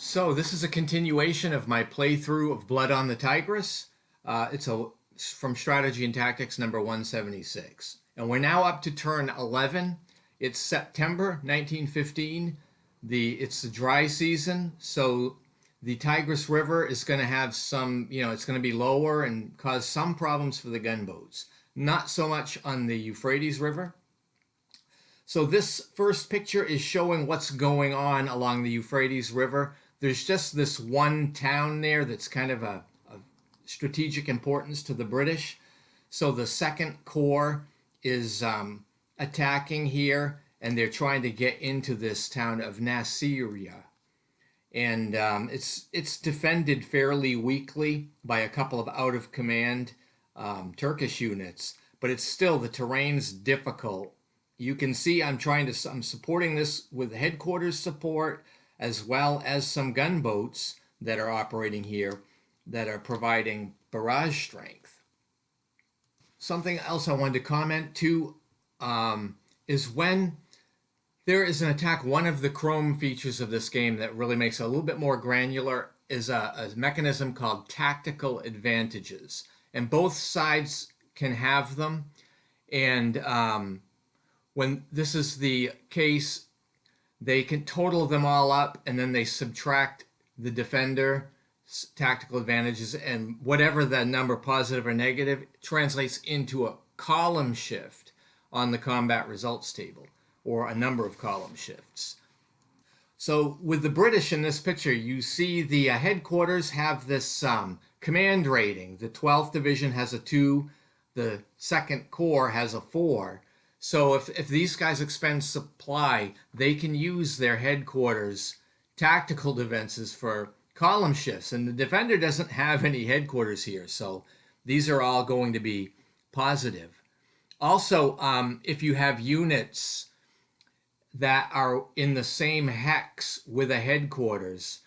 So this is a continuation of my playthrough of Blood on the Tigris. It's from Strategy and Tactics number 176. And we're now up to turn 11. It's September 1915. It's the dry season, so the Tigris River is going to have some, it's going to be lower and cause some problems for the gunboats. Not so much on the Euphrates River. So this first picture is showing what's going on along the Euphrates River. There's just this one town there that's kind of a strategic importance to the British. So the Second Corps is attacking here, and they're trying to get into this town of Nasiriyah. And it's defended fairly weakly by a couple of out-of-command Turkish units, but it's still, the terrain's difficult. You can see I'm supporting this with headquarters support, as well as some gunboats that are operating here that are providing barrage strength. Something else I wanted to comment too is when there is an attack, one of the chrome features of this game that really makes it a little bit more granular is a mechanism called tactical advantages. And both sides can have them. And when this is the case, they can total them all up, and then they subtract the defender tactical advantages, and whatever the number, positive or negative, translates into a column shift on the combat results table, or a number of column shifts. So with the British in this picture, you see the headquarters have this command rating. The 12th Division has a 2, the Second Corps has a 4. So if these guys expend supply, they can use their headquarters tactical defenses for column shifts. And the defender doesn't have any headquarters here, so these are all going to be positive. Also, if you have units that are in the same hex with a headquarters,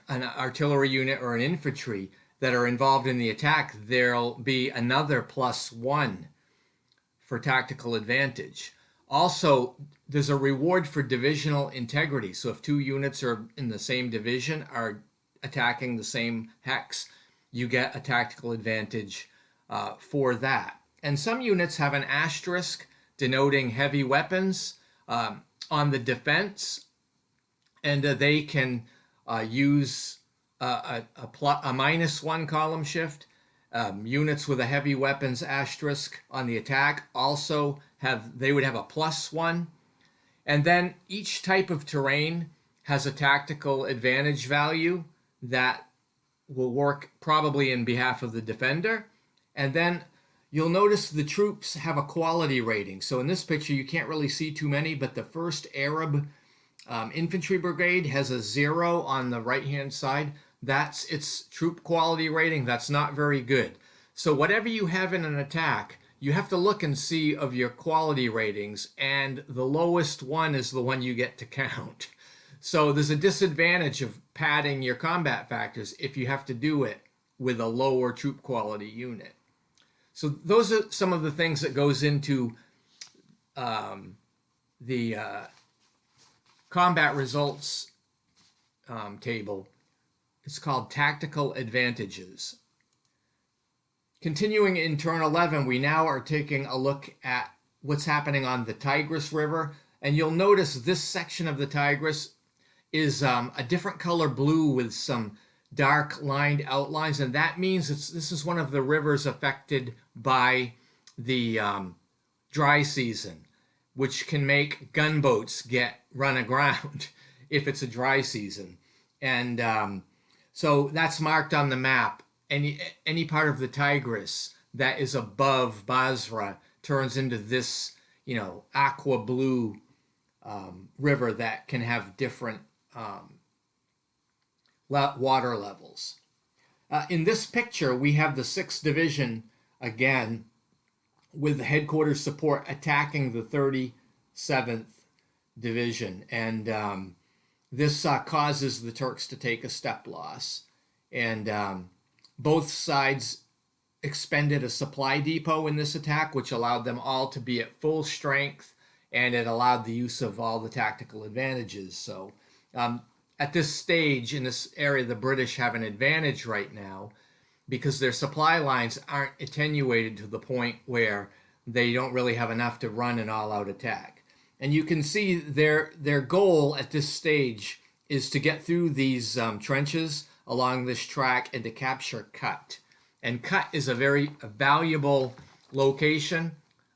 an artillery unit or an infantry that are involved in the attack, there'll be another +1 for tactical advantage. Also, there's a reward for divisional integrity. So if two units are in the same division, are attacking the same hex, you get a tactical advantage for that. And some units have an asterisk denoting heavy weapons on the defense, and they can use a -1 column shift. Units with a heavy weapons asterisk on the attack also would have a +1. And then each type of terrain has a tactical advantage value that will work probably in behalf of the defender. And then you'll notice the troops have a quality rating. So in this picture, you can't really see too many, but the 1st Arab Infantry Brigade has a 0 on the right-hand side. That's its troop quality rating. That's not very good. So whatever you have in an attack, you have to look and see of your quality ratings, and the lowest one is the one you get to count. So there's a disadvantage of padding your combat factors if you have to do it with a lower troop quality unit. So those are some of the things that goes into the combat results table. It's called Tactical Advantages. Continuing in turn 11, we now are taking a look at what's happening on the Tigris River. And you'll notice this section of the Tigris is a different color blue with some dark lined outlines. And that means this is one of the rivers affected by the dry season, which can make gunboats run aground if it's a dry season. And so that's marked on the map. Any part of the Tigris that is above Basra turns into this, aqua blue river that can have different water levels. In this picture, we have the 6th Division again with the headquarters support attacking the 37th Division. And this causes the Turks to take a step loss. And both sides expended a supply depot in this attack, which allowed them all to be at full strength, and it allowed the use of all the tactical advantages. So at this stage in this area, the British have an advantage right now because their supply lines aren't attenuated to the point where they don't really have enough to run an all-out attack. And you can see their goal at this stage is to get through these trenches along this track and to capture Cut. And Cut is a very valuable location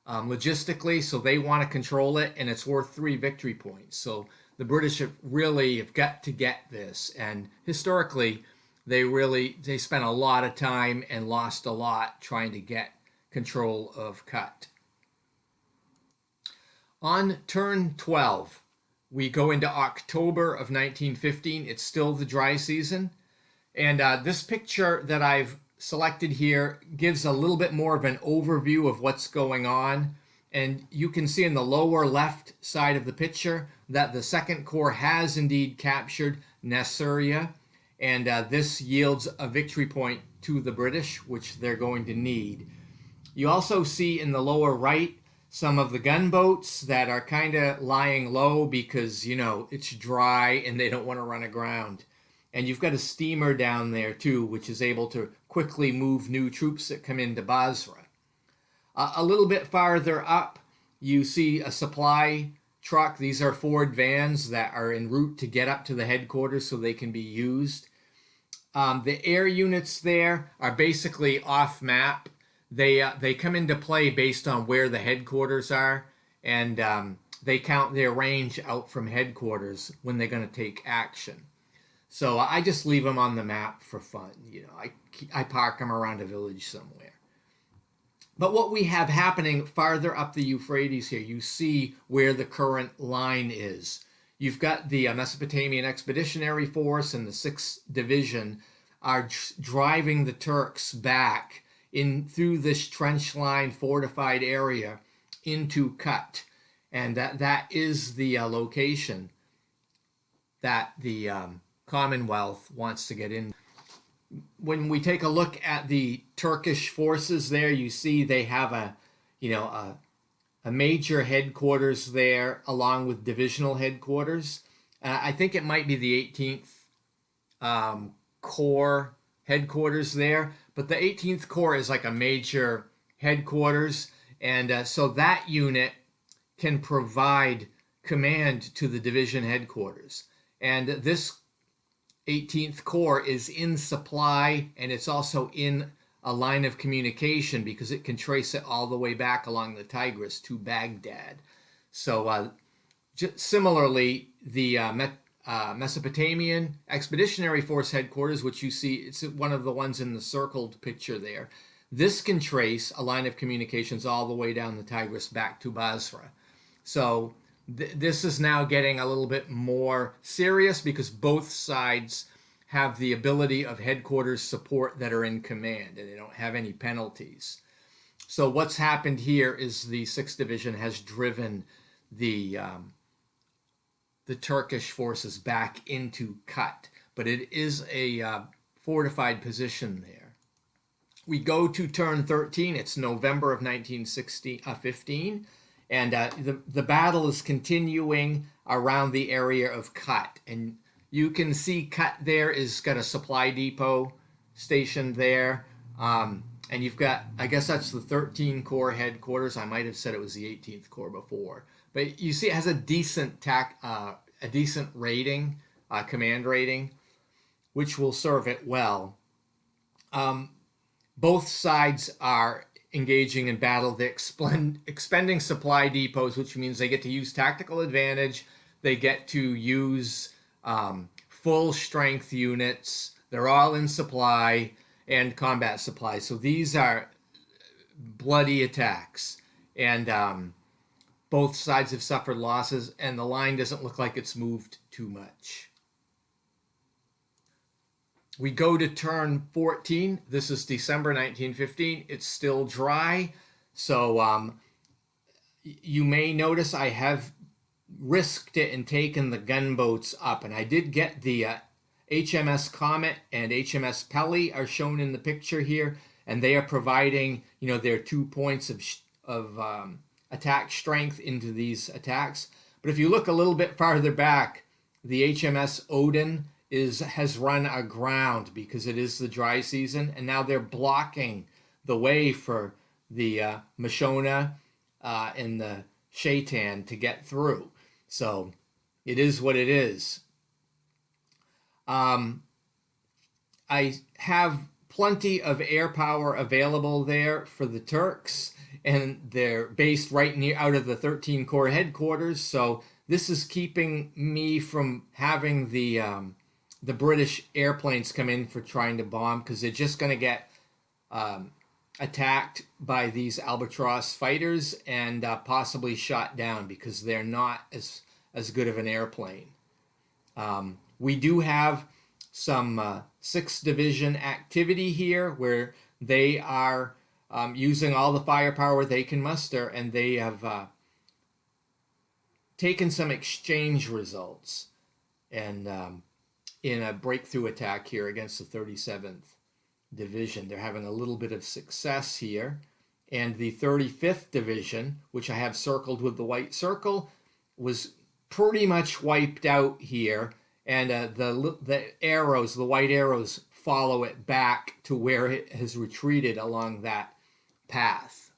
logistically, so they want to control it, and it's worth 3 victory points. So the British have got to get this, and historically they spent a lot of time and lost a lot trying to get control of Cut. On turn 12, we go into October of 1915. It's still the dry season, and this picture that I've selected here gives a little bit more of an overview of what's going on. And you can see in the lower left side of the picture that the Second Corps has indeed captured Nasiriyah, and this yields a victory point to the British, which they're going to need. You also see in the lower right some of the gunboats that are kind of lying low because, you know, it's dry and they don't want to run aground. And you've got a steamer down there too, which is able to quickly move new troops that come into Basra. A little bit farther up, you see a supply truck. These are Ford vans that are en route to get up to the headquarters so they can be used. The air units there are basically off map. They come into play based on where the headquarters are, and they count their range out from headquarters when they're going to take action. So I just leave them on the map for fun. You know, I park them around a village somewhere. But what we have happening farther up the Euphrates here, you see where the current line is. You've got the Mesopotamian Expeditionary Force and the 6th Division are driving the Turks back in through this trench line fortified area into Cut. And that is the location that the Commonwealth wants to get in. When we take a look at the Turkish forces there, you see they have a major headquarters there along with divisional headquarters. I think it might be the 18th Corps headquarters there, but the 18th Corps is like a major headquarters, and so that unit can provide command to the division headquarters. And this 18th Corps is in supply, and it's also in a line of communication because it can trace it all the way back along the Tigris to Baghdad. So similarly, the Mesopotamian Expeditionary Force headquarters, which you see, it's one of the ones in the circled picture there. This can trace a line of communications all the way down the Tigris back to Basra. So this is now getting a little bit more serious because both sides have the ability of headquarters support that are in command, and they don't have any penalties. So what's happened here is the 6th Division has driven the Turkish forces back into Cut, but it is a fortified position there. We go to turn 13. It's November of 1915. And the battle is continuing around the area of Cut. And you can see Cut there is got a supply depot stationed there. And you've got, I guess that's the 13 Corps headquarters. I might have said it was the 18th Corps before. But you see it has a decent rating, command rating, which will serve it well. Both sides are engaging in battle. They're expending supply depots, which means they get to use tactical advantage. They get to use full strength units. They're all in supply and combat supply. So these are bloody attacks. And both sides have suffered losses, and the line doesn't look like it's moved too much. We go to turn 14. This is December 1915. It's still dry. So you may notice I have risked it and taken the gunboats up. And I did get the HMS Comet and HMS Pelly are shown in the picture here. And they are providing, their 2 points of attack strength into these attacks. But if you look a little bit farther back, the HMS Odin has run aground because it is the dry season, and now they're blocking the way for the Mashona and the Shaitan to get through. So it is what it is. I have plenty of air power available there for the Turks, and they're based right near out of the 13 Corps headquarters. So this is keeping me from having the British airplanes come in for trying to bomb, because they're just going to get attacked by these Albatross fighters and possibly shot down, because they're not as good of an airplane. We do have some 6th Division activity here where they are using all the firepower they can muster, and they have taken some exchange results and in a breakthrough attack here against the 37th Division. They're having a little bit of success here. And the 35th Division, which I have circled with the white circle, was pretty much wiped out here. And the arrows, the white arrows, follow it back to where it has retreated along that path.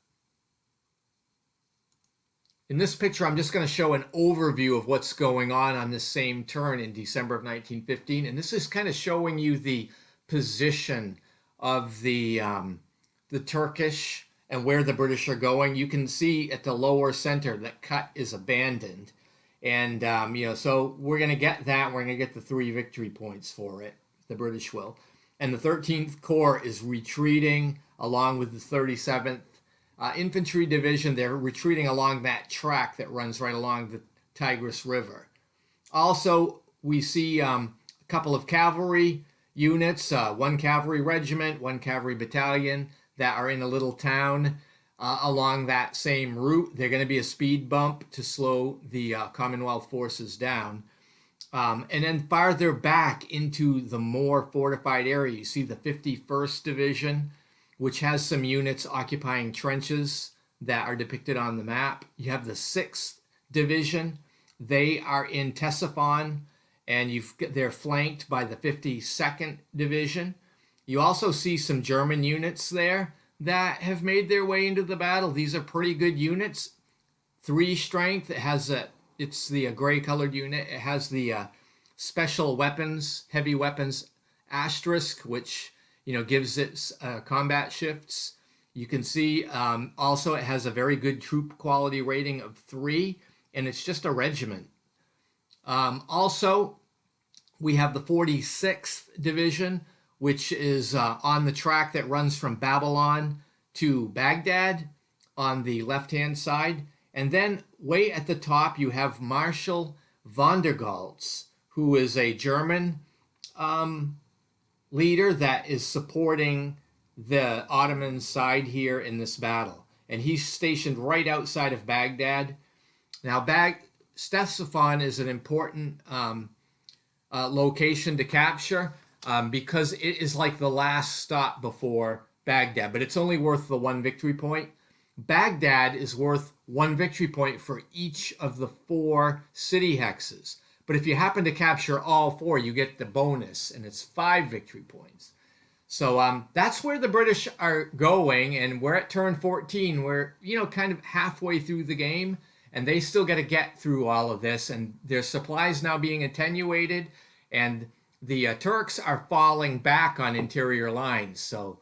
In this picture, I'm just going to show an overview of what's going on this same turn in December of 1915. And this is kind of showing you the position of the Turkish and where the British are going. You can see at the lower center that Kut is abandoned. And, so we're going to get that. We're going to get the 3 victory points for it. The British will. And the 13th Corps is retreating along with the 37th Infantry Division. They're retreating along that track that runs right along the Tigris River. Also, we see a couple of cavalry units, 1 cavalry regiment, 1 cavalry battalion that are in a little town along that same route. They're going to be a speed bump to slow the Commonwealth forces down. And then farther back into the more fortified area, you see the 51st Division, which has some units occupying trenches that are depicted on the map. You have the 6th Division. They are in Ctesiphon, and they're flanked by the 52nd Division. You also see some German units there that have made their way into the battle. These are pretty good units. 3 strength. It's the gray-colored unit. It has the special weapons, heavy weapons asterisk, which gives it combat shifts. You can see also it has a very good troop quality rating of 3, and it's just a regiment. Also, we have the 46th Division, which is on the track that runs from Babylon to Baghdad on the left-hand side. And then way at the top, you have Marshal von der Goltz, who is a German leader that is supporting the Ottoman side here in this battle. And he's stationed right outside of Baghdad. Now, Ctesiphon is an important location to capture because it is like the last stop before Baghdad, but it's only worth the 1 victory point. Baghdad is worth 1 victory point for each of the 4 city hexes. But if you happen to capture all 4, you get the bonus, and it's 5 victory points. So that's where the British are going, and we're at turn 14. We're, kind of halfway through the game, and they still got to get through all of this, and their supplies now being attenuated, and the Turks are falling back on interior lines. So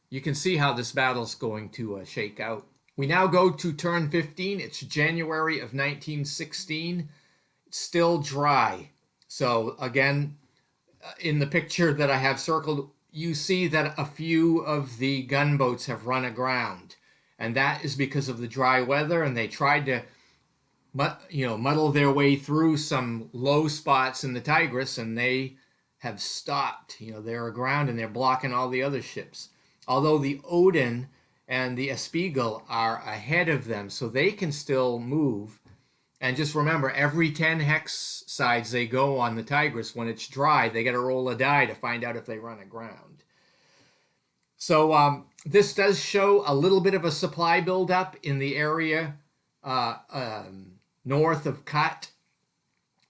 you can see how this battle's going to shake out. We now go to turn 15. It's January of 1916. It's still dry. So again, in the picture that I have circled, you see that a few of the gunboats have run aground. And that is because of the dry weather, and they tried to muddle their way through some low spots in the Tigris, and they have stopped. They're aground and they're blocking all the other ships. Although the Odin and the Espiegel are ahead of them, so they can still move. And just remember, every 10 hex sides they go on the Tigris, when it's dry, they got to roll a die to find out if they run aground. So this does show a little bit of a supply buildup in the area north of Kut.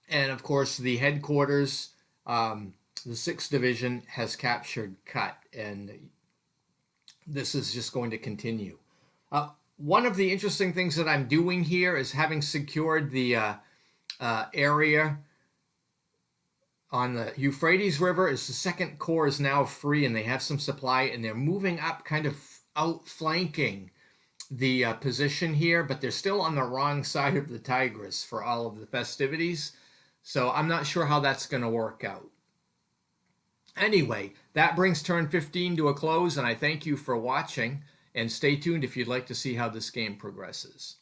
And of course, the headquarters, the 6th Division, has captured Kut, and this is just going to continue. One of the interesting things that I'm doing here is having secured the area on the Euphrates River. Is the 2nd Corps is now free, and they have some supply, and they're moving up, kind of outflanking the position here, but they're still on the wrong side of the Tigris for all of the festivities. So I'm not sure how that's going to work out. Anyway, that brings turn 15 to a close, and I thank you for watching, and stay tuned if you'd like to see how this game progresses.